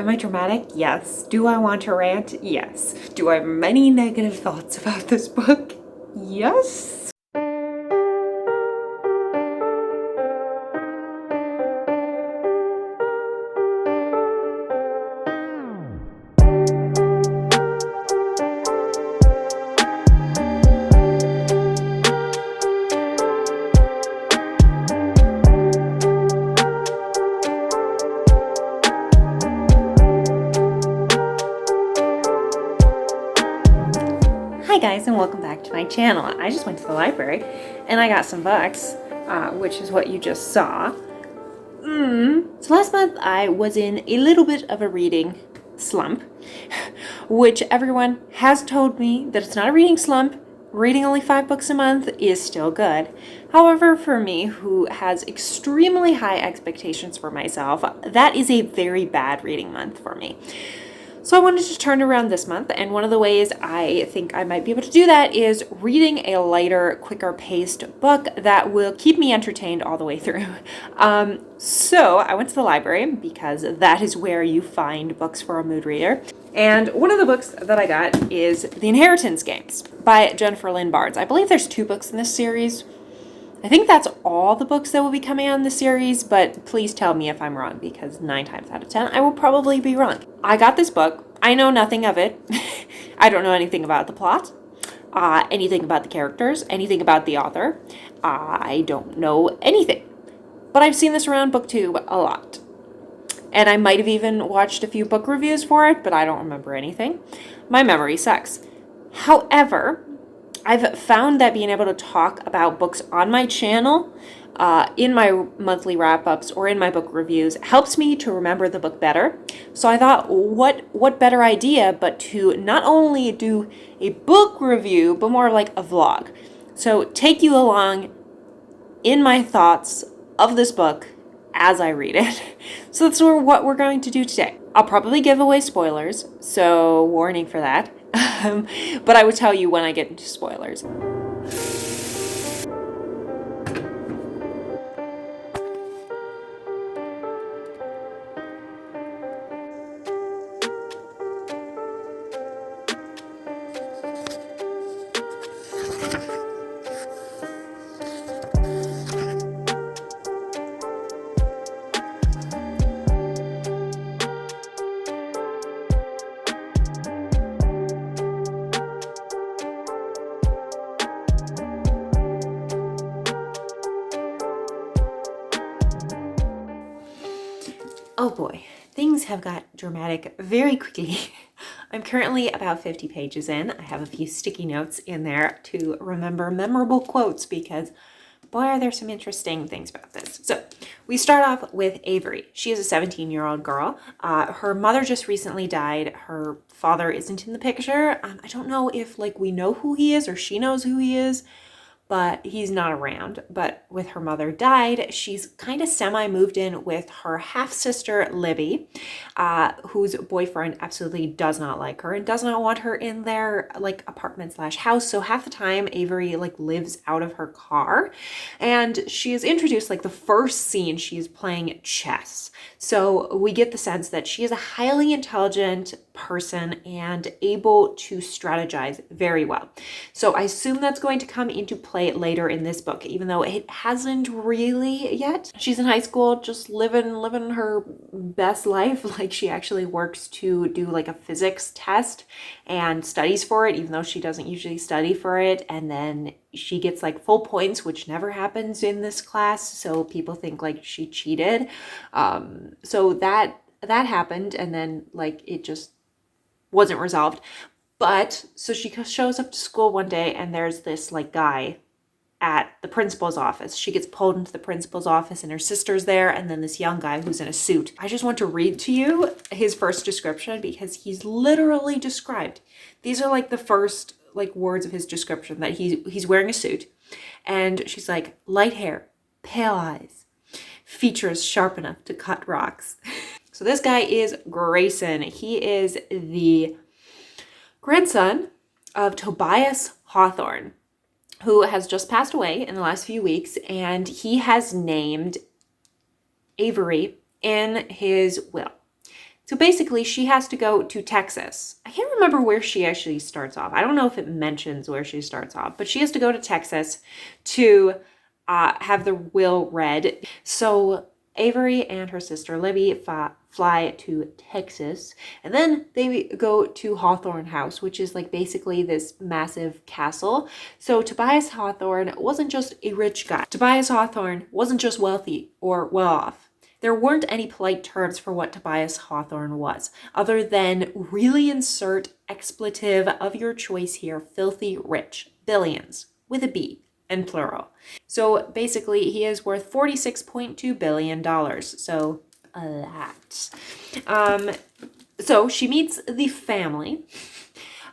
Am I dramatic? Yes. Do I want to rant? Yes. Do I have many negative thoughts about this book? Yes. Hi guys, and welcome back to my channel. I just went to the library and I got some books, which is what you just saw. So last month I was in a little bit of a reading slump, which everyone has told me that it's not a reading slump. Reading only 5 books a month is still good. However, for me, who has extremely high expectations for myself, that is a very bad reading month for me. So I wanted to turn around this month, and one of the ways I think I might be able to do that is reading a lighter, quicker paced book that will keep me entertained all the way through. So I went to the library because that is where you find books for a mood reader. And one of the books that I got is The Inheritance Games by Jennifer Lynn Barnes. I believe there's 2 books in this series. I think that's all the books that will be coming out in the series, but please tell me if I'm wrong, because 9 times out of 10, I will probably be wrong. I got this book. I know nothing of it. I don't know anything about the plot, anything about the characters, anything about the author. I don't know anything. But I've seen this around BookTube a lot. And I might have even watched a few book reviews for it, but I don't remember anything. My memory sucks. However, I've found that being able to talk about books on my channel, in my monthly wrap-ups or in my book reviews, helps me to remember the book better. So I thought, what better idea but to not only do a book review, but more like a vlog. So take you along in my thoughts of this book as I read it. So that's what we're going to do today. I'll probably give away spoilers, so warning for that. But I would tell you when I get into spoilers. Oh boy, things have got dramatic very quickly. I'm currently about 50 pages in. I have a few sticky notes in there to remember memorable quotes because boy, are there some interesting things about this. So we start off with Avery. She is a 17-year-old girl. Her mother just recently died. Her father isn't in the picture. I don't know if we know who he is or she knows who he is, but he's not around. But with her mother died, she's kind of semi-moved in with her half-sister, Libby, whose boyfriend absolutely does not like her and does not want her in their apartment/house. So half the time, Avery lives out of her car. And she is introduced, the first scene, she is playing chess. So we get the sense that she is a highly intelligent person and able to strategize very well. So I assume that's going to come into play later in this book, even though it hasn't really yet. She's in high school, just living her best life. She actually works to do a physics test and studies for it, even though she doesn't usually study for it. And then she gets full points, which never happens in this class. So people think she cheated. So that happened, and then it just wasn't resolved. But so she shows up to school one day and there's this guy at the principal's office. She gets pulled into the principal's office and her sister's there, and then this young guy who's in a suit. I just want to read to you his first description because he's literally described. These are the first words of his description, that he's wearing a suit, and she's light hair, pale eyes, features sharp enough to cut rocks. So this guy is Grayson. He is the grandson of Tobias Hawthorne, who has just passed away in the last few weeks, and he has named Avery in his will. So basically, she has to go to Texas. I can't remember where she actually starts off. I don't know if it mentions where she starts off, but she has to go to Texas to have the will read. So Avery and her sister Libby fly to Texas, and then they go to Hawthorne House, which is like basically this massive castle. So Tobias Hawthorne wasn't just a rich guy. Tobias Hawthorne wasn't just wealthy or well off. There weren't any polite terms for what Tobias Hawthorne was, other than really insert expletive of your choice here, filthy rich, billions, with a B, and plural. So basically, he is worth $46.2 billion, so a lot. So she meets the family.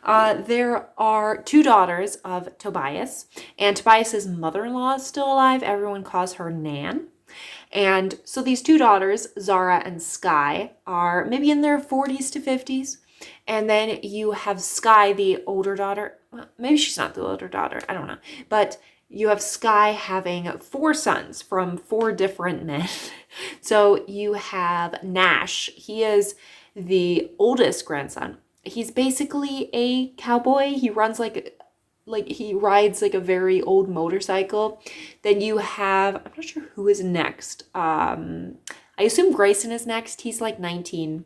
There are 2 daughters of Tobias, and Tobias's mother-in-law is still alive. Everyone calls her Nan. And so these 2 daughters, Zara and Sky, are maybe in their 40s to 50s. And then you have Sky, the older daughter. Well, maybe she's not the older daughter. I don't know. But you have Sky having 4 sons from 4 different men. So you have Nash. He is the oldest grandson. He's basically a cowboy. He runs like he rides like a very old motorcycle. Then you have, I'm not sure who is next. I assume Grayson is next. He's like 19.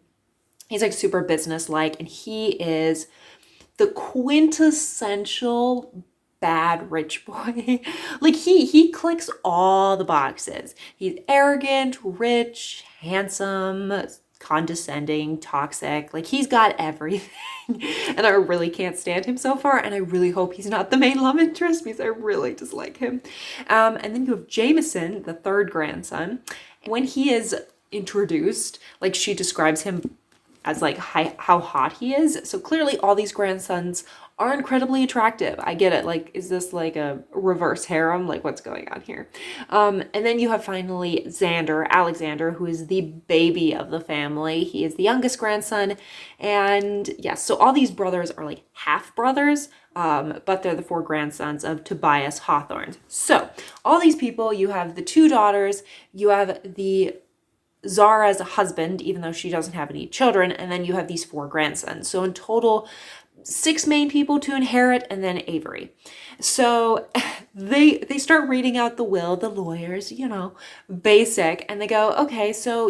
He's like super business-like, and he is the quintessential bad rich boy. Like he clicks all the boxes. He's arrogant, rich, handsome, condescending, toxic. Like he's got everything. And I really can't stand him so far, and I really hope he's not the main love interest because I really dislike him. And then you have Jameson, the 3rd grandson. When he is introduced, like she describes him as like how hot he is. So clearly all these grandsons are incredibly attractive. I get it. Like, is this like a reverse harem? Like, what's going on here? And then you have finally Alexander, who is the baby of the family. He is the youngest grandson. And yes, so all these brothers are like half brothers, but they're the 4 grandsons of Tobias Hawthorne. So all these people, you have the 2 daughters, you have the Zara's husband, even though she doesn't have any children, and then you have these 4 grandsons. So in total, 6 main people to inherit, and then Avery. So they start reading out the will, the lawyers, basic, and they go, okay, so,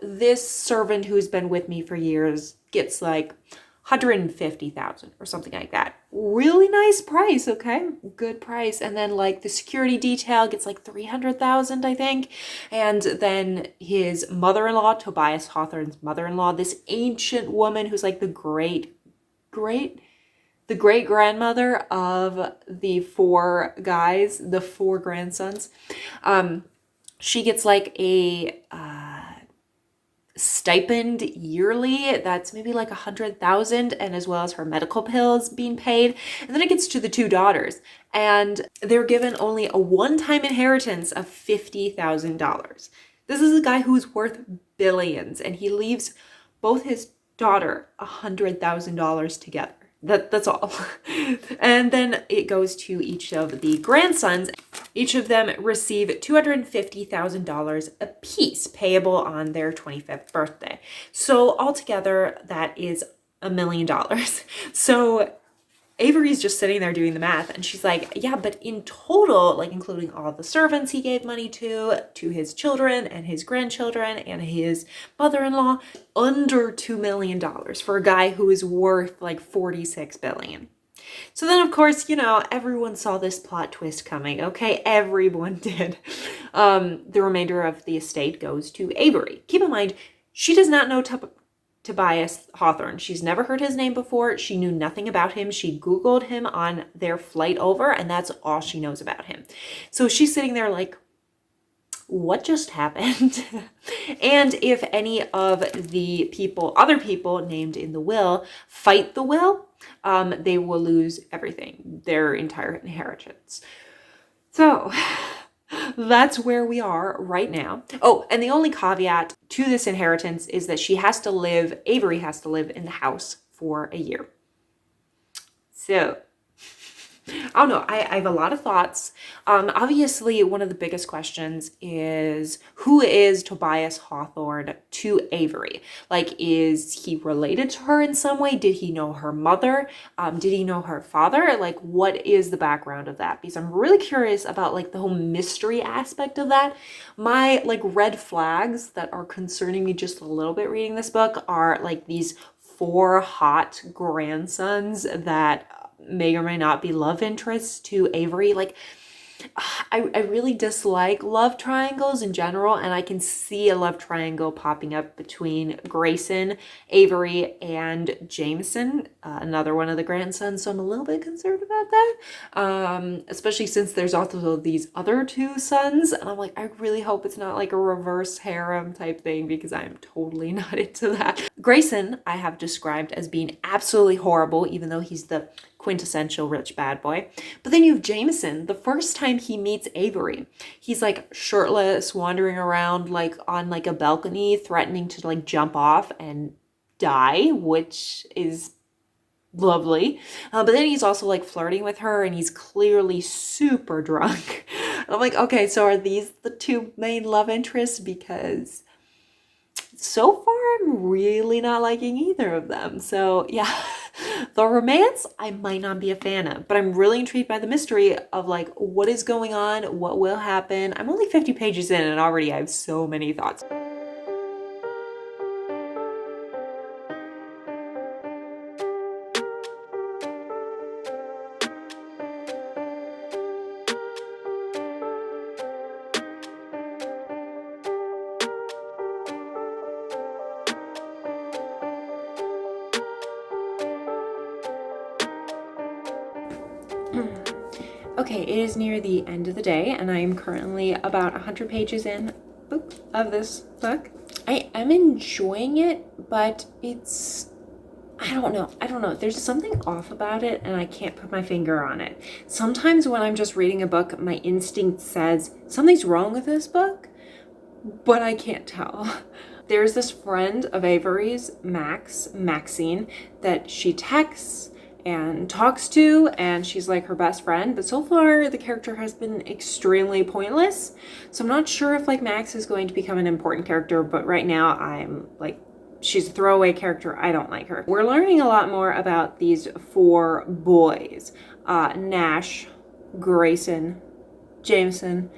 this servant who's been with me for years gets like 150,000 or something like that. Really nice price, okay? Good price. And then like the security detail gets like 300,000, I think. And then his mother-in-law, Tobias Hawthorne's mother-in-law, this ancient woman who's like the great grandmother of the 4 guys, the 4 grandsons. She gets like a stipend yearly that's maybe like 100,000, and as well as her medical bills being paid. And then it gets to the 2 daughters, and they're given only a one-time inheritance of $50,000. This is a guy who's worth billions, and he leaves both his daughter $100,000 together. That's all. And then it goes to each of the grandsons. Each of them receive $250,000 apiece, payable on their 25th birthday. So altogether, that is $1 million. So Avery's just sitting there doing the math, and she's like, yeah, but in total, like including all the servants he gave money to his children and his grandchildren and his mother-in-law, under $2 million for a guy who is worth like $46 billion. So then, of course, everyone saw this plot twist coming, okay? Everyone did. The remainder of the estate goes to Avery. Keep in mind, she does not know Tobias Hawthorne. She's never heard his name before. She knew nothing about him. She Googled him on their flight over, and that's all she knows about him. So she's sitting there like, what just happened? And if any of the other people named in the will, fight the will, they will lose everything, their entire inheritance. So that's where we are right now. Oh, and the only caveat to this inheritance is that Avery has to live in the house for a year. So I don't know. I have a lot of thoughts. Obviously, one of the biggest questions is who is Tobias Hawthorne to Avery? Like, is he related to her in some way? Did he know her mother? Did he know her father? Like, what is the background of that? Because I'm really curious about like the whole mystery aspect of that. My like red flags that are concerning me just a little bit reading this book are like these four hot grandsons that may or may not be love interests to Avery. Like, I really dislike love triangles in general, and I can see a love triangle popping up between Grayson, Avery, and Jameson, another one of the grandsons, so I'm a little bit concerned about that, especially since there's also these other two sons, and I'm like, I really hope it's not like a reverse harem type thing, because I'm totally not into that. Grayson, I have described as being absolutely horrible, even though he's the quintessential rich bad boy. But then you have Jameson. The first time he meets Avery, he's like shirtless, wandering around like on like a balcony, threatening to like jump off and die, which is lovely. But then he's also like flirting with her, and he's clearly super drunk. And I'm like, okay, so are these the two main love interests? Because so far I'm really not liking either of them. So yeah, the romance I might not be a fan of, but I'm really intrigued by the mystery of like what is going on, what will happen. I'm only 50 pages in and already I have so many thoughts. Okay, it is near the end of the day, and I am currently about 100 pages in of this book. I am enjoying it, but it's, I don't know. There's something off about it, and I can't put my finger on it. Sometimes when I'm just reading a book, my instinct says something's wrong with this book, but I can't tell. There's this friend of Avery's, Maxine, that she texts and talks to, and she's like her best friend, but so far the character has been extremely pointless, so I'm not sure if like Max is going to become an important character, but right now I'm like, she's a throwaway character. I don't like her. We're learning a lot more about these four boys, Nash, Grayson, Jameson,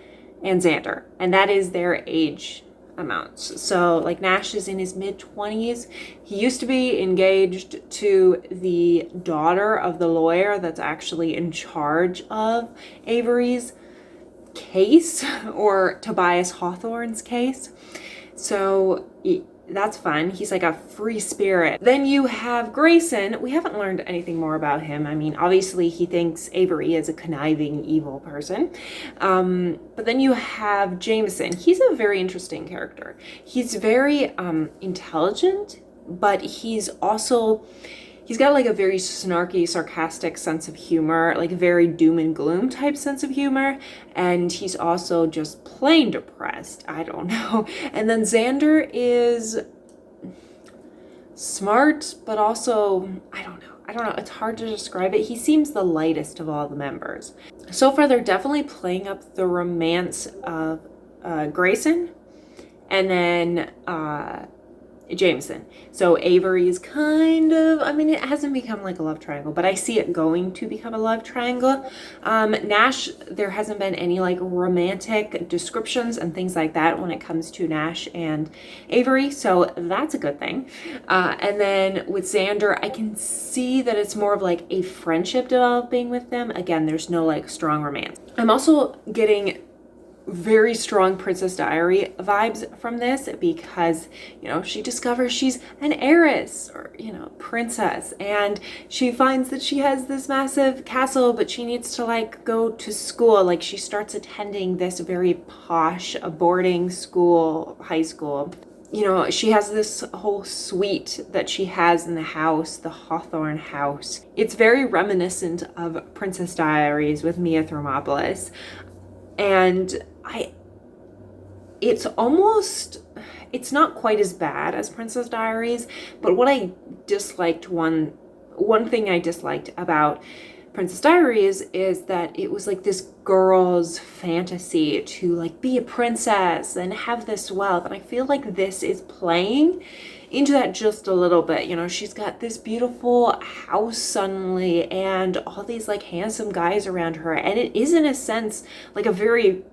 and Xander, and that is their age amounts. So like Nash is in his mid-20s. He used to be engaged to the daughter of the lawyer that's actually in charge of Avery's case, or Tobias Hawthorne's case. So that's fun. He's like a free spirit. Then you have Grayson. We haven't learned anything more about him. I mean, obviously he thinks Avery is a conniving, evil person. But then you have Jameson. He's a very interesting character. He's very intelligent, but he's got like a very snarky, sarcastic sense of humor, like a very doom and gloom type sense of humor. And he's also just plain depressed. I don't know. And then Xander is smart, but also, I don't know. It's hard to describe it. He seems the lightest of all the members. So far, they're definitely playing up the romance of Grayson and then Jameson. So Avery is kind of, I mean, it hasn't become like a love triangle, but I see it going to become a love triangle. Nash, there hasn't been any like romantic descriptions and things like that when it comes to Nash and Avery, so that's a good thing. And then with Xander, I can see that it's more of like a friendship developing with them. Again, there's no like strong romance. I'm also getting very strong Princess Diary vibes from this, because, you know, she discovers she's an heiress, or, you know, princess, and she finds that she has this massive castle, but she needs to like go to school. Like, she starts attending this very posh boarding school, high school. You know, she has this whole suite that she has in the house, the Hawthorne house. It's very reminiscent of Princess Diaries with Mia Thermopolis. And it's not quite as bad as Princess Diaries, but what I disliked, one thing I disliked about Princess Diaries is that it was like this girl's fantasy to like be a princess and have this wealth. And I feel like this is playing into that just a little bit. You know, she's got this beautiful house suddenly and all these like handsome guys around her. And it is in a sense like a very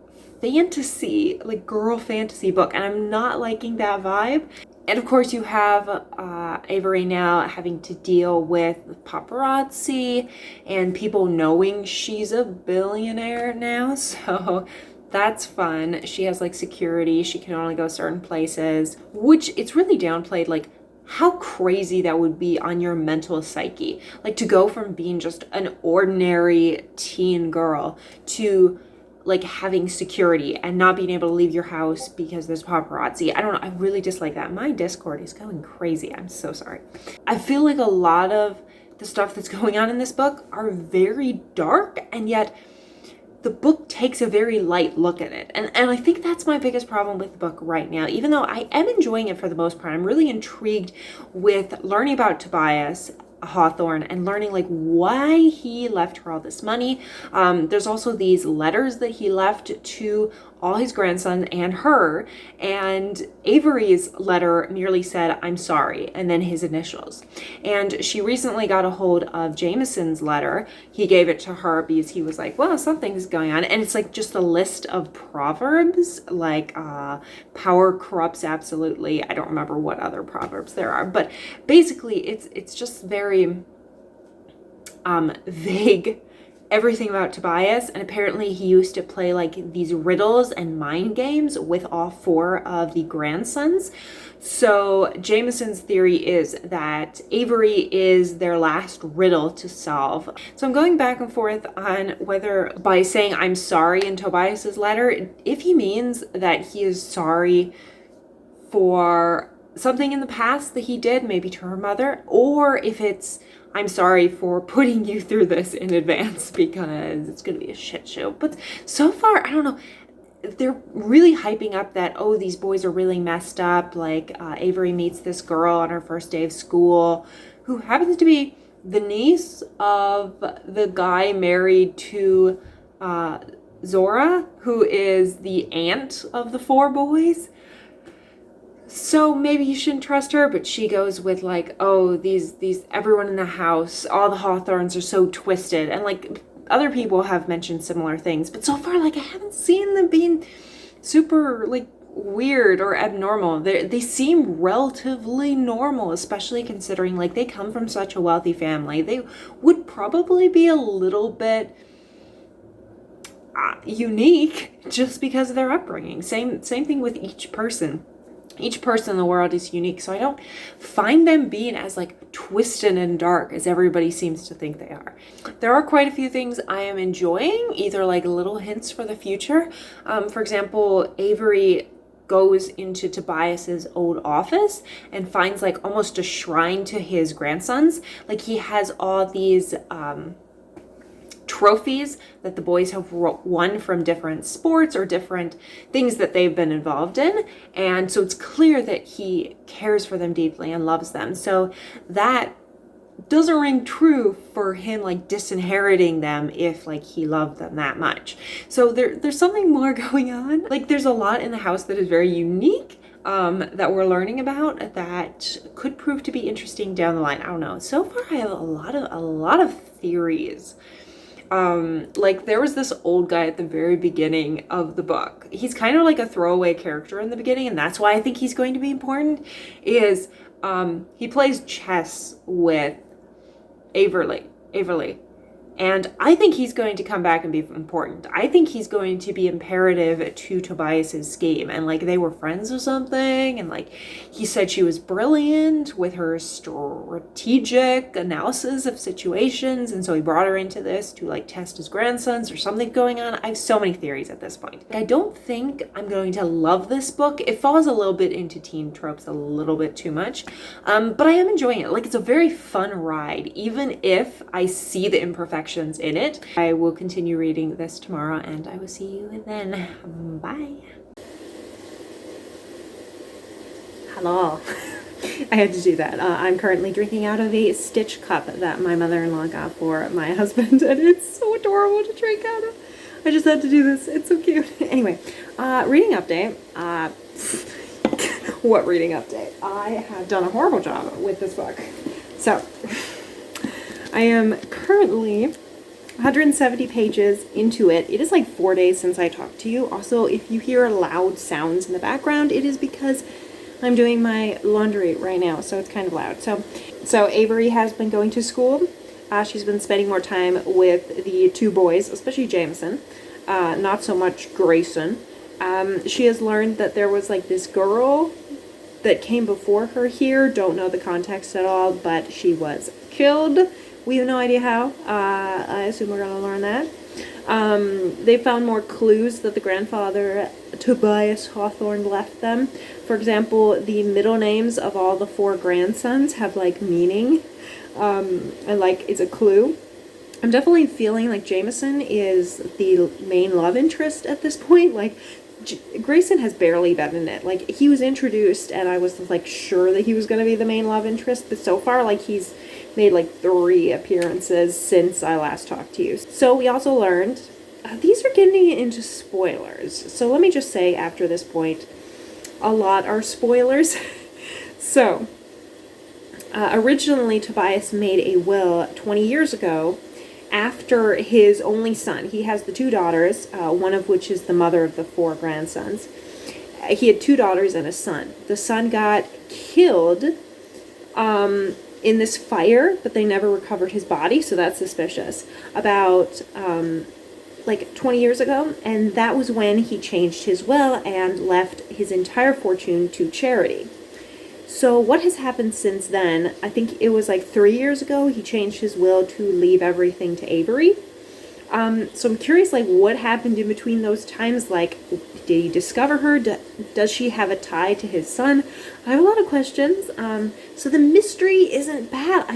fantasy, like girl fantasy book. And I'm not liking that vibe. And of course you have Avery now having to deal with paparazzi and people knowing she's a billionaire now. So that's fun. She has like security. She can only go certain places, which it's really downplayed, like how crazy that would be on your mental psyche. Like to go from being just an ordinary teen girl to like having security and not being able to leave your house because there's paparazzi. I don't know. I really dislike that. My Discord is going crazy. I'm so sorry. I feel like a lot of the stuff that's going on in this book are very dark, and yet the book takes a very light look at it. And I think that's my biggest problem with the book right now. Even though I am enjoying it for the most part, I'm really intrigued with learning about Tobias Hawthorne and learning like why he left her all this money. There's also these letters that he left to all his grandsons and her, and Avery's letter merely said I'm sorry and then his initials. And she recently got a hold of Jameson's letter. He gave it to her because he was like, well, something's going on, and it's like just a list of proverbs like power corrupts absolutely. I don't remember what other proverbs there are, but basically it's just very vague, everything about Tobias. And apparently he used to play like these riddles and mind games with all 4 of the grandsons. So Jameson's theory is that Avery is their last riddle to solve. So I'm going back and forth on whether by saying I'm sorry in Tobias's letter, if he means that he is sorry for something in the past that he did, maybe to her mother, or if it's I'm sorry for putting you through this in advance because it's going to be a shit show. But so far, I don't know. They're really hyping up that, oh, these boys are really messed up. Like Avery meets this girl on her first day of school who happens to be the niece of the guy married to Zora, who is the aunt of the 4 boys. So maybe you shouldn't trust her, but she goes with like, oh, these everyone in the house, all the Hawthorns are so twisted. And like other people have mentioned similar things, but so far, like I haven't seen them being super like weird or abnormal. They seem relatively normal, especially considering like they come from such a wealthy family. They would probably be a little bit unique just because of their upbringing. Same thing with each person. Each person in the world is unique, so I don't find them being as like twisted and dark as everybody seems to think they are. There are quite a few things I am enjoying, either like little hints for the future. For example, Avery goes into Tobias's old office and finds like almost a shrine to his grandsons. Like he has all these trophies that the boys have won from different sports or different things that they've been involved in. And so it's clear that he cares for them deeply and loves them. So that doesn't ring true for him like disinheriting them if like he loved them that much. So there's something more going on. Like there's a lot in the house that is very unique that we're learning about that could prove to be interesting down the line. I don't know. So far I have a lot of theories. Like there was this old guy at the very beginning of the book. He's kind of like a throwaway character in the beginning, and that's why I think he's going to be important, is he plays chess with Averly. And I think he's going to come back and be important. I think he's going to be imperative to Tobias's scheme. And like they were friends or something. And like he said she was brilliant with her strategic analysis of situations. And so he brought her into this to like test his grandsons or something going on. I have so many theories at this point. I don't think I'm going to love this book. It falls a little bit into teen tropes a little bit too much. But I am enjoying it. Like it's a very fun ride, even if I see the imperfections in it. I will continue reading this tomorrow, and I will see you then. Bye. Hello. I had to do that. I'm currently drinking out of a Stitch cup that my mother-in-law got for my husband, and it's so adorable to drink out of. I just had to do this. It's so cute. Anyway, reading update. What reading update? I have done a horrible job with this book. So, I am currently 170 pages into it. It is like 4 days since I talked to you. Also, if you hear loud sounds in the background, it is because I'm doing my laundry right now, so it's kind of loud. So Avery has been going to school. She's been spending more time with the two boys, especially Jameson. Not so much Grayson. She has learned that there was like this girl that came before her here. Don't know the context at all, but she was killed. We have no idea how. I assume we're going to learn that. They found more clues that the grandfather, Tobias Hawthorne, left them. For example, the middle names of all the 4 grandsons have like meaning. And like it's a clue. I'm definitely feeling like Jameson is the main love interest at this point. Like Grayson has barely been in it. Like he was introduced and I was like sure that he was going to be the main love interest, but so far like he's made like 3 appearances since I last talked to you. So we also learned, these are getting into spoilers. So let me just say after this point, a lot are spoilers. So, originally Tobias made a will 20 years ago after his only son. He has the 2 daughters, one of which is the mother of the 4 grandsons. He had 2 daughters and a son. The son got killed in this fire, but they never recovered his body, so that's suspicious. About like 20 years ago, and that was when he changed his will and left his entire fortune to charity. So what has happened since then? I think it was like 3 years ago he changed his will to leave everything to Avery. So I'm curious, like, what happened in between those times? Like, did he discover her? Does she have a tie to his son? I have a lot of questions. So the mystery isn't bad.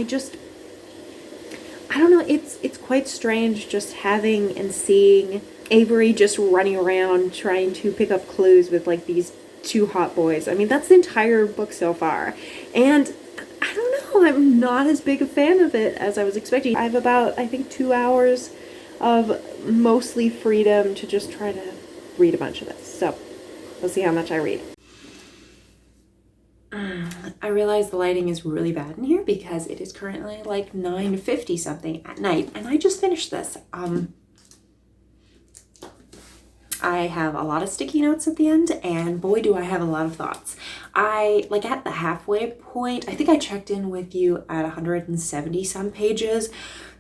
I don't know, it's quite strange just having and seeing Avery just running around trying to pick up clues with like these 2 hot boys. I mean, that's the entire book so far. And I don't know, I'm not as big a fan of it as I was expecting. I have about, I think, 2 hours of mostly freedom to just try to read a bunch of this. So we'll see how much I read. I realize the lighting is really bad in here because it is currently like 9:50 something at night and I just finished this. I have a lot of sticky notes at the end and boy do I have a lot of thoughts. Like at the halfway point, I think I checked in with you at 170 some pages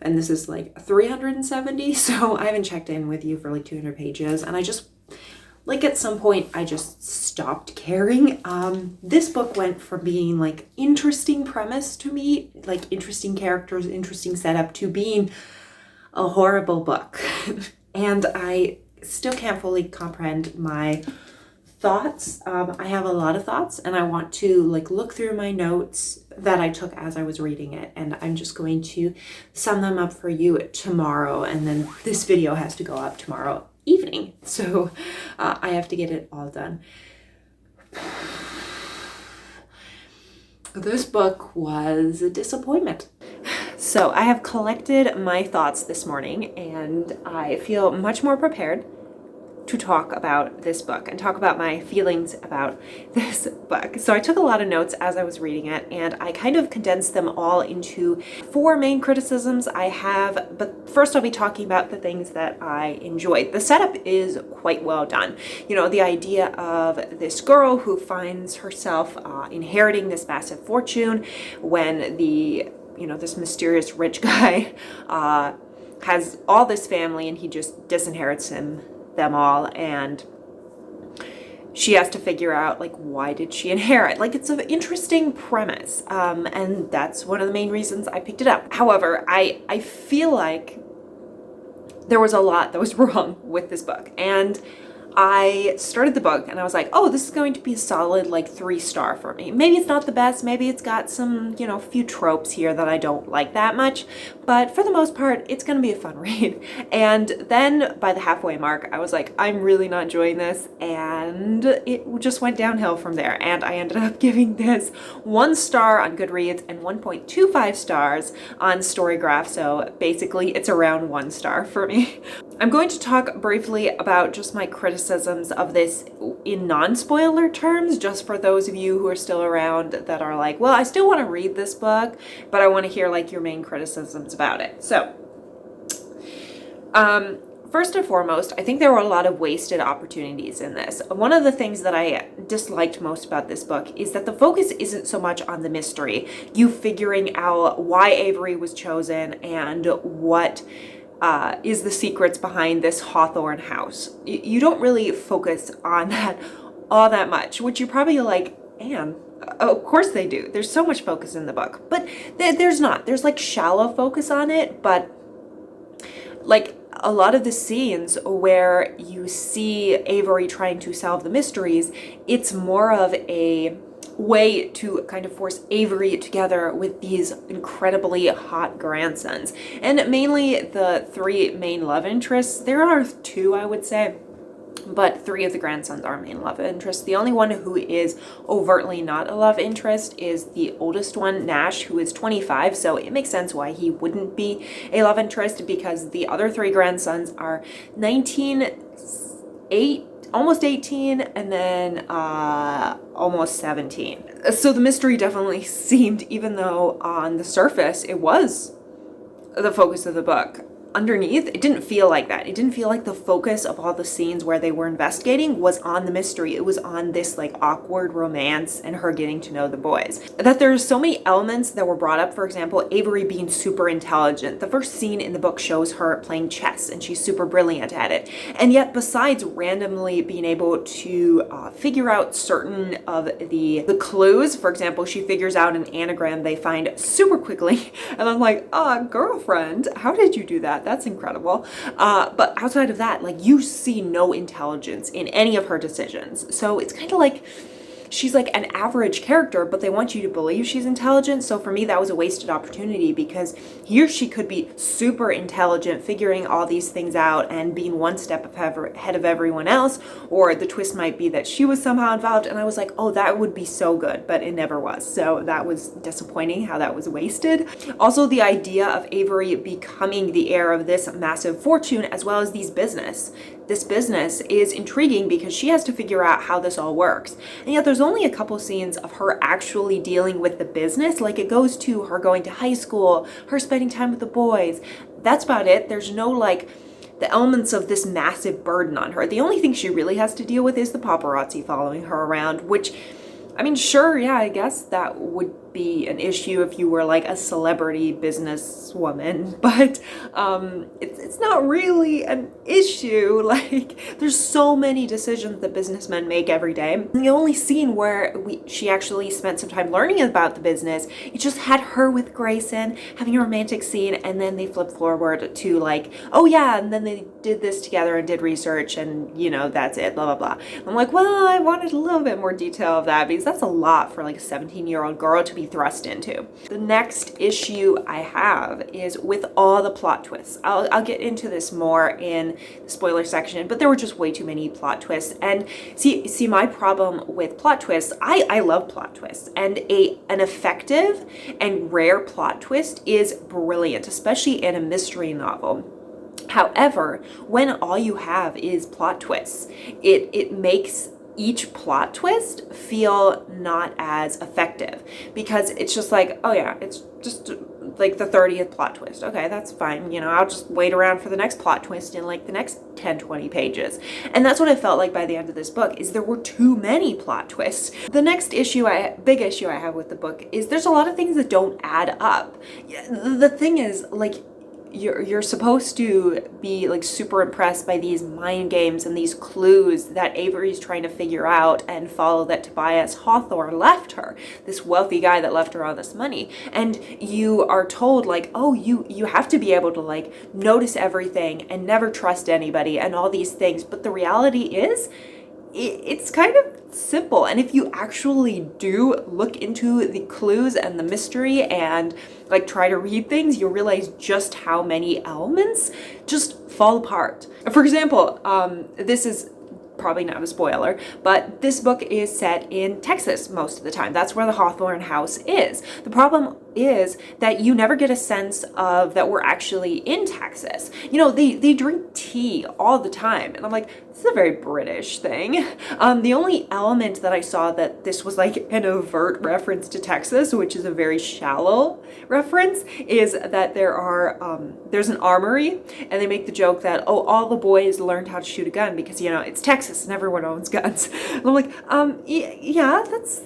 and this is like 370, so I haven't checked in with you for like 200 pages and I just like at some point I just stopped caring. This book went from being like interesting premise to me, like interesting characters, interesting setup, to being a horrible book. And I still can't fully comprehend my thoughts. I have a lot of thoughts and I want to like look through my notes that I took as I was reading it, and I'm just going to sum them up for you tomorrow, and then this video has to go up tomorrow evening, so I have to get it all done. This book was a disappointment. So I have collected my thoughts this morning and I feel much more prepared to talk about this book and talk about my feelings about this book. So I took a lot of notes as I was reading it and I kind of condensed them all into 4 main criticisms I have, but first I'll be talking about the things that I enjoyed. The setup is quite well done. You know, the idea of this girl who finds herself inheriting this massive fortune when this mysterious rich guy has all this family and he just disinherits them all, and she has to figure out like why did she inherit. Like it's an interesting premise, and that's one of the main reasons I picked it up. However, I feel like there was a lot that was wrong with this book, and I started the book and I was like, oh, this is going to be a solid like 3-star for me. Maybe it's not the best. Maybe it's got some, you know, few tropes here that I don't like that much. But for the most part, it's going to be a fun read. And then by the halfway mark, I was like, I'm really not enjoying this. And it just went downhill from there. And I ended up giving this 1 star on Goodreads and 1.25 stars on Storygraph. So basically it's around 1 star for me. I'm going to talk briefly about just my criticisms of this in non-spoiler terms, just for those of you who are still around that are like, well, I still want to read this book, but I want to hear like your main criticisms about it. So, first and foremost, I think there were a lot of wasted opportunities in this. One of the things that I disliked most about this book is that the focus isn't so much on the mystery, you figuring out why Avery was chosen and what is the secrets behind this Hawthorne house. You don't really focus on that all that much, which you're probably like, Anne, of course they do. There's so much focus in the book, but there's not. There's like shallow focus on it, but like a lot of the scenes where you see Avery trying to solve the mysteries, it's more of a way to kind of force Avery together with these incredibly hot grandsons. And mainly the 3 main love interests. There are 2, I would say, but 3 of the grandsons are main love interests. The only one who is overtly not a love interest is the oldest one, Nash, who is 25, so it makes sense why he wouldn't be a love interest, because the other 3 grandsons are 19, 8, almost 18, and then almost 17. So the mystery definitely seemed, even though on the surface it was the focus of the book, underneath, it didn't feel like that. It didn't feel like the focus of all the scenes where they were investigating was on the mystery. It was on this like awkward romance and her getting to know the boys. That there's so many elements that were brought up. For example, Avery being super intelligent. The first scene in the book shows her playing chess and she's super brilliant at it. And yet besides randomly being able to figure out certain of the clues, for example, she figures out an anagram they find super quickly. And I'm like, girlfriend, how did you do that? That's incredible. But outside of that, like, you see no intelligence in any of her decisions. So it's kind of like she's like an average character, but they want you to believe she's intelligent. So for me, that was a wasted opportunity, because here she could be super intelligent, figuring all these things out and being one step ahead of everyone else. Or the twist might be that she was somehow involved. And I was like, oh, that would be so good, but it never was. So that was disappointing how that was wasted. Also, the idea of Avery becoming the heir of this massive fortune, as well as this business is intriguing because she has to figure out how this all works. And yet there's only a couple scenes of her actually dealing with the business. Like, it goes to her going to high school, her spending time with the boys. That's about it. There's no like the elements of this massive burden on her. The only thing she really has to deal with is the paparazzi following her around, which, I mean, sure, yeah, I guess that would be an issue if you were like a celebrity businesswoman, but it's not really an issue. Like, there's so many decisions that businessmen make every day. The only scene where she actually spent some time learning about the business, it just had her with Grayson having a romantic scene, and then they flip forward to like, oh yeah, and then they did this together and did research, and you know, that's it, blah blah blah. I'm like, well, I wanted a little bit more detail of that, because that's a lot for like a 17-year-old girl to be thrust into. The next issue I have is with all the plot twists. I'll get into this more in the spoiler section, but there were just way too many plot twists. And see my problem with plot twists, I love plot twists, and an effective and rare plot twist is brilliant, especially in a mystery novel. However, when all you have is plot twists, it makes each plot twist feel not as effective, because it's just like, oh yeah, it's just like the 30th plot twist. Okay, that's fine. You know, I'll just wait around for the next plot twist in like the next 10, 20 pages. And that's what I felt like by the end of this book, is there were too many plot twists. The next big issue I have with the book is there's a lot of things that don't add up. The thing is, like, you're supposed to be like super impressed by these mind games and these clues that Avery's trying to figure out and follow that Tobias Hawthorne left her, this wealthy guy that left her all this money. And you are told like, oh, you have to be able to like notice everything and never trust anybody and all these things. But the reality is, it's kind of simple. And if you actually do look into the clues and the mystery and like try to read things, you'll realize just how many elements just fall apart. For example, this is probably not a spoiler, but this book is set in Texas most of the time. That's where the Hawthorne house is. The problem is that you never get a sense of that we're actually in Texas. You know, they drink tea all the time, and I'm like, this is a very British thing. The only element that I saw that this was like an overt reference to Texas, which is a very shallow reference, is that there's an armory, and they make the joke that, oh, all the boys learned how to shoot a gun because, you know, it's Texas and everyone owns guns. And I'm like, yeah, that's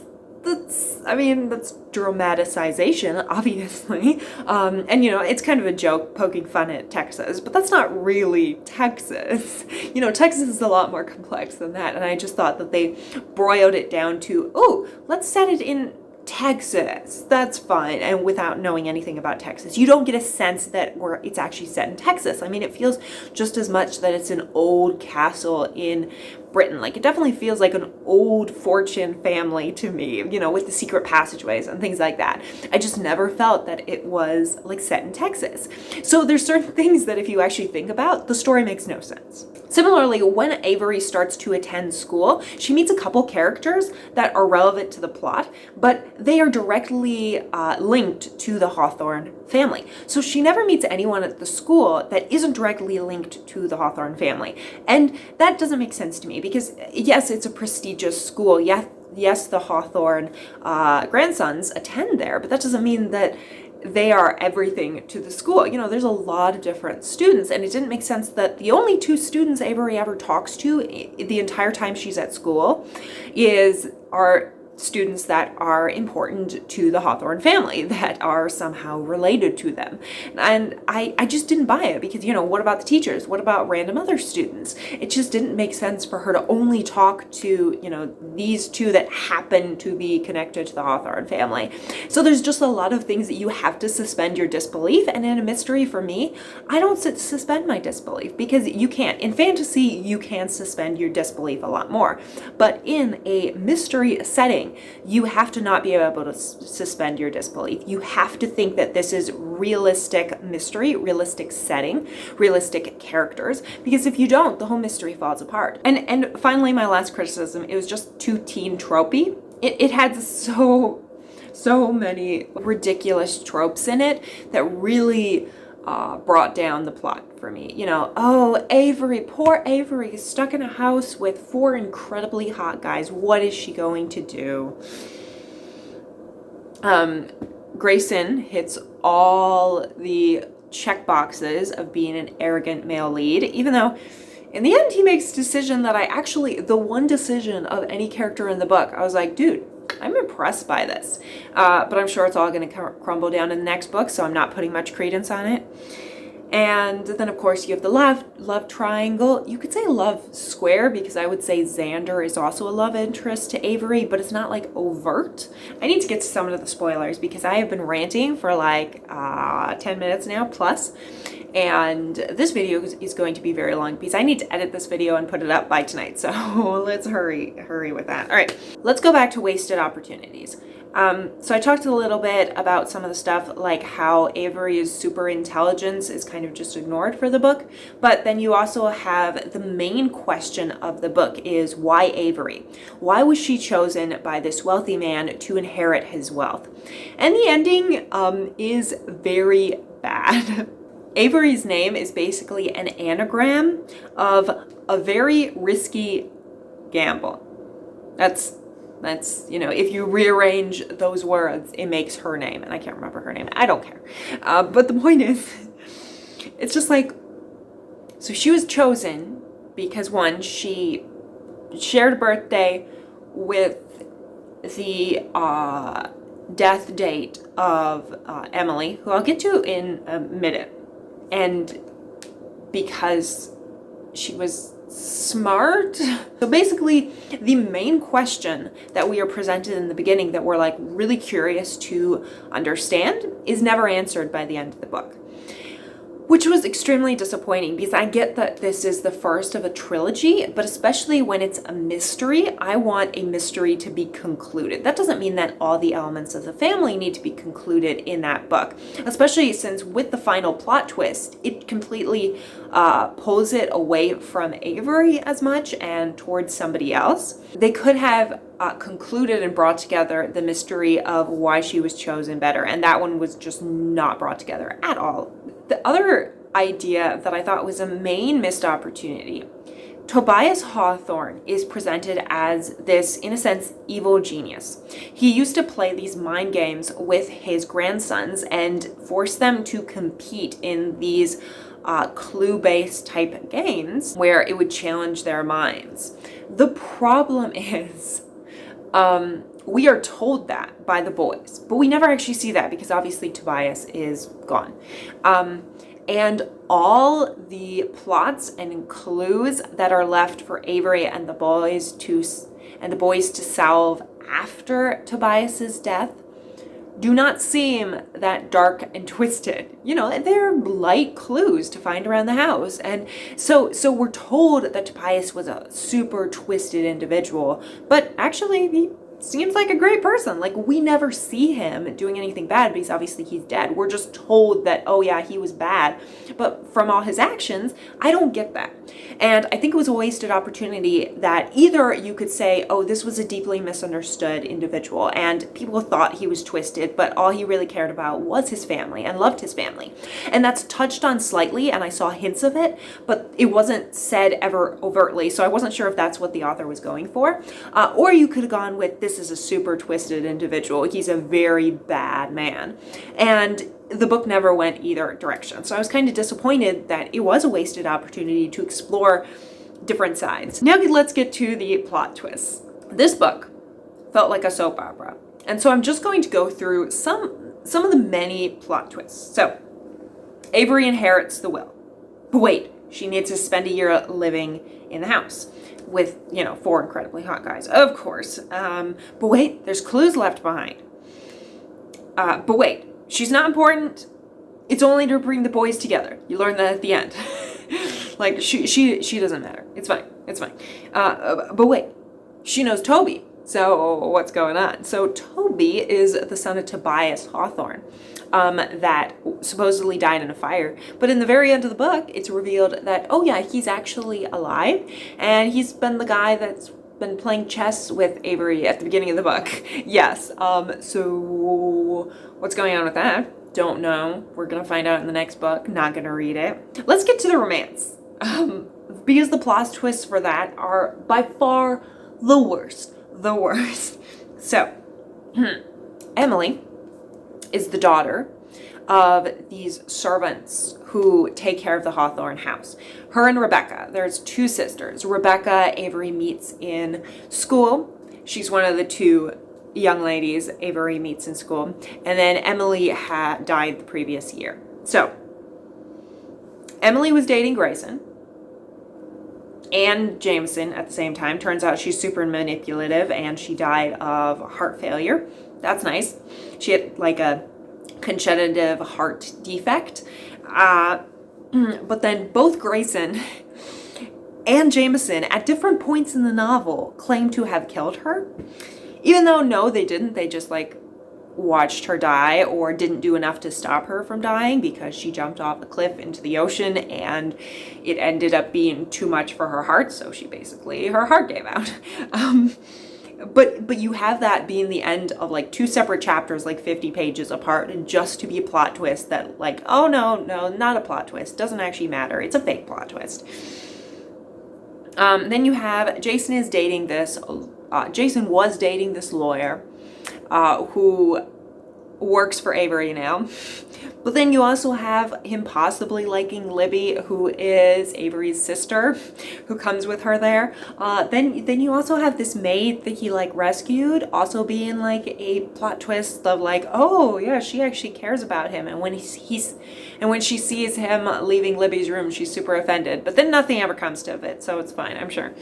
dramatization, obviously. And, you know, it's kind of a joke poking fun at Texas, but that's not really Texas. You know, Texas is a lot more complex than that. And I just thought that they boiled it down to, oh, let's set it in Texas. That's fine. And without knowing anything about Texas, you don't get a sense that it's actually set in Texas. I mean, it feels just as much that it's an old castle in Britain. Like, it definitely feels like an old fortune family to me, you know, with the secret passageways and things like that. I just never felt that it was like set in Texas. So there's certain things that if you actually think about, the story makes no sense. Similarly, when Avery starts to attend school, she meets a couple characters that are relevant to the plot, but they are directly linked to the Hawthorne family. So she never meets anyone at the school that isn't directly linked to the Hawthorne family. And that doesn't make sense to me because, yes, it's a prestigious school. Yes, the Hawthorne grandsons attend there, but that doesn't mean that they are everything to the school. You know, there's a lot of different students, and it didn't make sense that the only two students Avery ever talks to the entire time she's at school are students that are important to the Hawthorne family, that are somehow related to them. And I just didn't buy it because, you know, what about the teachers? What about random other students? It just didn't make sense for her to only talk to, you know, these two that happen to be connected to the Hawthorne family. So there's just a lot of things that you have to suspend your disbelief. And in a mystery, for me, I don't suspend my disbelief because you can't. In fantasy, you can suspend your disbelief a lot more. But in a mystery setting, you have to not be able to suspend your disbelief. You have to think that this is realistic mystery, realistic setting, realistic characters, because if you don't, the whole mystery falls apart. And finally, my last criticism, it was just too teen tropey. It had so many ridiculous tropes in it that really brought down the plot for me. You know, oh, Avery, poor Avery is stuck in a house with 4 incredibly hot guys. What is she going to do? Grayson hits all the check boxes of being an arrogant male lead, even though in the end he makes a decision that the one decision of any character in the book, I was like, dude, I'm impressed by this. But I'm sure it's all going to crumble down in the next book, so I'm not putting much credence on it. And then, of course, you have the love triangle. You could say love square because I would say Xander is also a love interest to Avery, but it's not like overt. I need to get to some of the spoilers because I have been ranting for like 10 minutes now plus. And this video is going to be very long because I need to edit this video and put it up by tonight. So let's hurry with that. All right, let's go back to wasted opportunities. So I talked a little bit about some of the stuff like how Avery's super intelligence is kind of just ignored for the book, but then you also have the main question of the book is why Avery? Why was she chosen by this wealthy man to inherit his wealth? And the ending is very bad. Avery's name is basically an anagram of a very risky gamble. That's, you know, if you rearrange those words, it makes her name. And I can't remember her name. I don't care. But the point is, it's just like, so she was chosen because one, she shared a birthday with the death date of Emily, who I'll get to in a minute. and because she was smart. So basically, the main question that we are presented in the beginning that we're like really curious to understand is never answered by the end of the book, which was extremely disappointing because I get that this is the first of a trilogy, but especially when it's a mystery, I want a mystery to be concluded. That doesn't mean that all the elements of the family need to be concluded in that book, especially since with the final plot twist, it completely pulls it away from Avery as much and towards somebody else. They could have concluded and brought together the mystery of why she was chosen better, and that one was just not brought together at all. The other idea that I thought was a main missed opportunity, Tobias Hawthorne is presented as this, in a sense, evil genius. He used to play these mind games with his grandsons and force them to compete in these clue-based type games where it would challenge their minds. The problem is, we are told that by the boys, but we never actually see that because obviously Tobias is gone. And all the plots and clues that are left for Avery and the boys to solve after Tobias's death do not seem that dark and twisted. You know, they're light clues to find around the house. And so we're told that Tobias was a super twisted individual, but actually he seems like a great person. Like, we never see him doing anything bad because obviously he's dead. We're just told that, oh yeah, he was bad. But from all his actions, I don't get that. And I think it was a wasted opportunity that either you could say, oh, this was a deeply misunderstood individual and people thought he was twisted, but all he really cared about was his family and loved his family. And that's touched on slightly, and I saw hints of it, but it wasn't said ever overtly. So I wasn't sure if that's what the author was going for. Or you could have gone with, this is a super twisted individual. He's a very bad man. And the book never went either direction. So I was kind of disappointed that it was a wasted opportunity to explore different sides. Now let's get to the plot twists. This book felt like a soap opera. And so I'm just going to go through some of the many plot twists. So Avery inherits the will. But wait, she needs to spend a year living in the house with, 4 incredibly hot guys, of course. But wait, there's clues left behind. But wait, she's not important. It's only to bring the boys together. You learn that at the end. Like, she doesn't matter. It's fine. But wait, she knows Toby. So what's going on? So Toby is the son of Tobias Hawthorne, that supposedly died in a fire. But in the very end of the book, it's revealed that, oh yeah, he's actually alive. And he's been the guy that's been playing chess with Avery at the beginning of the book. Yes. So what's going on with that? Don't know. We're going to find out in the next book. Not going to read it. Let's get to the romance. Because the plot twists for that are by far the worst. So, Emily is the daughter of these servants who take care of the Hawthorne house. Her and Rebecca, there's 2 sisters. Rebecca, Avery meets in school. She's one of the 2 young ladies Avery meets in school. And then Emily had died the previous year. So, Emily was dating Grayson and Jameson at the same time. Turns out she's super manipulative and she died of heart failure. That's nice. She had like a congenital heart defect. But then both Grayson and Jameson at different points in the novel claim to have killed her. Even though no, they didn't. They just like watched her die or didn't do enough to stop her from dying because she jumped off a cliff into the ocean and it ended up being too much for her heart. So her heart gave out. But you have that being the end of like 2 separate chapters, like 50 pages apart, and just to be a plot twist that like, oh no, not a plot twist. Doesn't actually matter. It's a fake plot twist. Then you have Jason was dating this lawyer who works for Avery now. But then you also have him possibly liking Libby, who is Avery's sister, who comes with her there. Then you also have this maid that he like rescued, also being like a plot twist of like, oh yeah, she actually cares about him. And when when she sees him leaving Libby's room, she's super offended. But then nothing ever comes to it, so it's fine, I'm sure.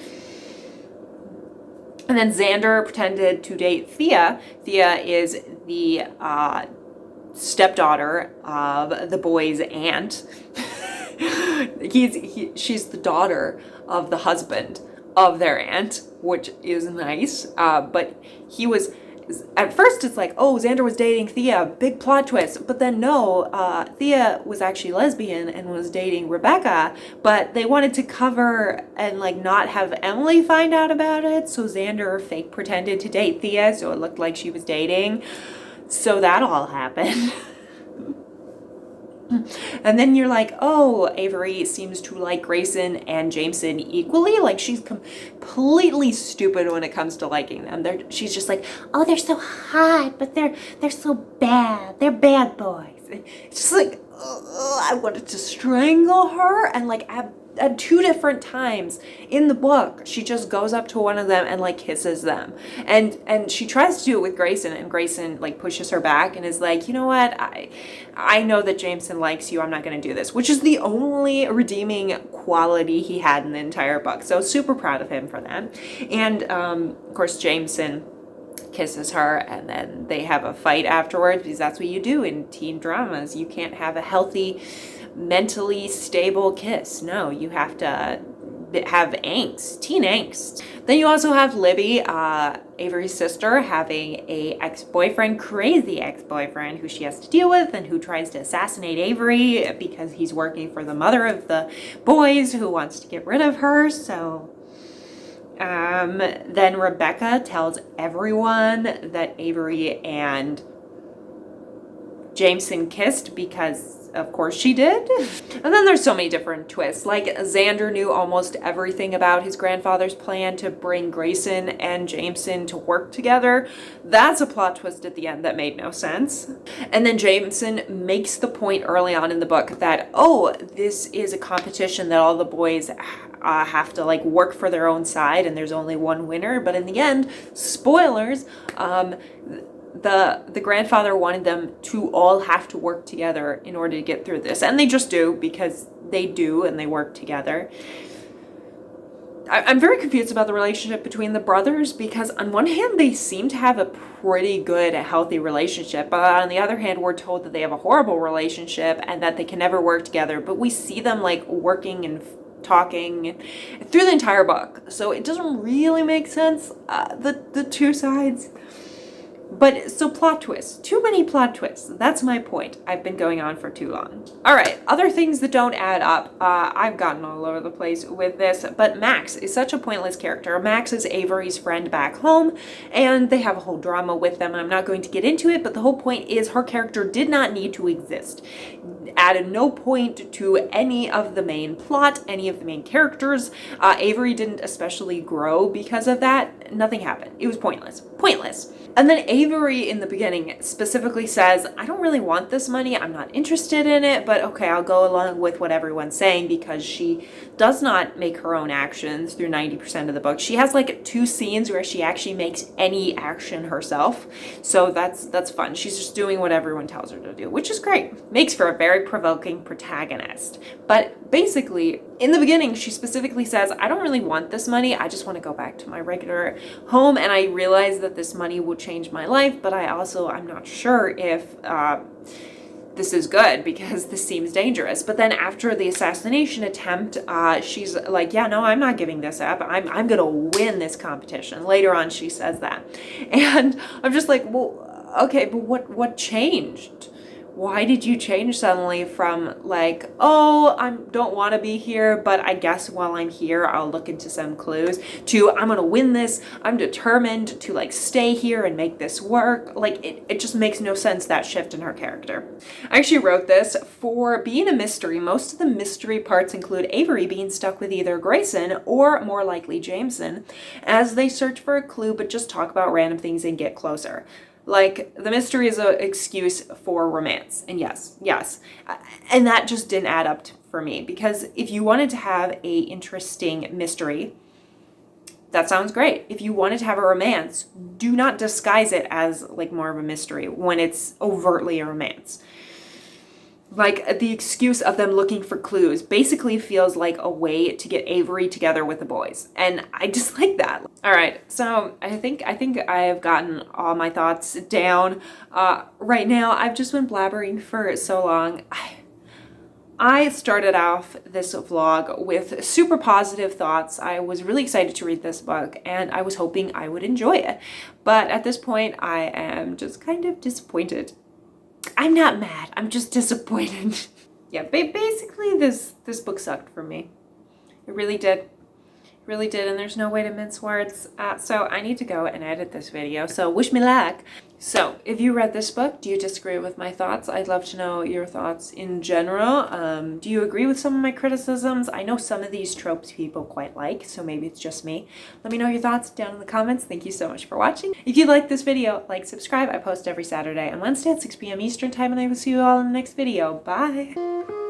And then Xander pretended to date Thea. Thea is the stepdaughter of the boy's aunt. She's the daughter of the husband of their aunt, which is nice. But he was, at first it's like, oh, Xander was dating Thea, big plot twist. But then no, Thea was actually lesbian and was dating Rebecca, but they wanted to cover and like not have Emily find out about it. So Xander fake pretended to date Thea, so it looked like she was dating. So that all happened. And then you're like, oh, Avery seems to like Grayson and Jameson equally. Like, she's completely stupid when it comes to liking them. She's just like, oh, they're so hot, but they're so bad. They're bad boys. It's just like, I wanted to strangle her. And like at 2 different times in the book, she just goes up to one of them and like kisses them. And she tries to do it with Grayson, and Grayson like pushes her back and is like, you know what? I know that Jameson likes you. I'm not going to do this, which is the only redeeming quality he had in the entire book. So super proud of him for that. And of course, Jameson kisses her, and then they have a fight afterwards, because that's what you do in teen dramas. You can't have a healthy, mentally stable kiss. No, you have to have angst, teen angst. Then you also have Libby, Avery's sister, having a ex-boyfriend, crazy ex-boyfriend, who she has to deal with and who tries to assassinate Avery because he's working for the mother of the boys who wants to get rid of her. So then Rebecca tells everyone that Avery and Jameson kissed, because of course she did. And then there's so many different twists. Like, Xander knew almost everything about his grandfather's plan to bring Grayson and Jameson to work together. That's a plot twist at the end that made no sense. And then Jameson makes the point early on in the book that, oh, this is a competition that all the boys have to like work for their own side, and there's only one winner. But in the end, spoilers, the grandfather wanted them to all have to work together in order to get through this. And they just do, because they do, and they work together. I'm very confused about the relationship between the brothers, because on one hand, they seem to have a pretty good, healthy relationship. But on the other hand, we're told that they have a horrible relationship and that they can never work together. But we see them like working and talking through the entire book. So it doesn't really make sense, the two sides. But so plot twists, too many plot twists. That's my point. I've been going on for too long. All right, other things that don't add up. I've gotten all over the place with this, but Max is such a pointless character. Max is Avery's friend back home, and they have a whole drama with them. I'm not going to get into it, but the whole point is her character did not need to exist. Added no point to any of the main plot, any of the main characters. Avery didn't especially grow because of that. Nothing happened. It was pointless. Pointless. And then Avery in the beginning specifically says, I don't really want this money. I'm not interested in it, but okay, I'll go along with what everyone's saying, because she does not make her own actions through 90% of the book. She has like 2 scenes where she actually makes any action herself. So that's fun. She's just doing what everyone tells her to do, which is great. Makes for a very provoking protagonist. But basically, in the beginning, she specifically says, I don't really want this money. I just want to go back to my regular home. And I realize that this money will change my life, but I'm not sure if this is good, because this seems dangerous. But then after the assassination attempt, she's like, yeah, no, I'm not giving this up. I'm going to win this competition. Later on, she says that. And I'm just like, well, okay, but what changed? Why did you change suddenly from like, oh, I don't want to be here, but I guess while I'm here, I'll look into some clues, to I'm going to win this. I'm determined to like stay here and make this work. Like it just makes no sense, that shift in her character. I actually wrote this for being a mystery. Most of the mystery parts include Avery being stuck with either Grayson or more likely Jameson as they search for a clue, but just talk about random things and get closer. Like, the mystery is an excuse for romance. And yes. And that just didn't add up for me, because if you wanted to have a interesting mystery, that sounds great. If you wanted to have a romance, do not disguise it as like more of a mystery when it's overtly a romance. Like, the excuse of them looking for clues basically feels like a way to get Avery together with the boys. And I just like that. All right, so I think I have gotten all my thoughts down. Right now, I've just been blabbering for so long. I started off this vlog with super positive thoughts. I was really excited to read this book, and I was hoping I would enjoy it. But at this point, I am just kind of disappointed. I'm not mad, I'm just disappointed. Yeah, basically this book sucked for me. It really did. Really did, and there's no way to mince words. So I need to go and edit this video, so wish me luck. So if you read this book, do you disagree with my thoughts? I'd love to know your thoughts in general. Do you agree with some of my criticisms? I know some of these tropes people quite like, so maybe it's just me. Let me know your thoughts down in the comments. Thank you so much for watching. If you like this video, like, subscribe. I post every Saturday and Wednesday at 6 p.m. Eastern time, and I will see you all in the next video. Bye!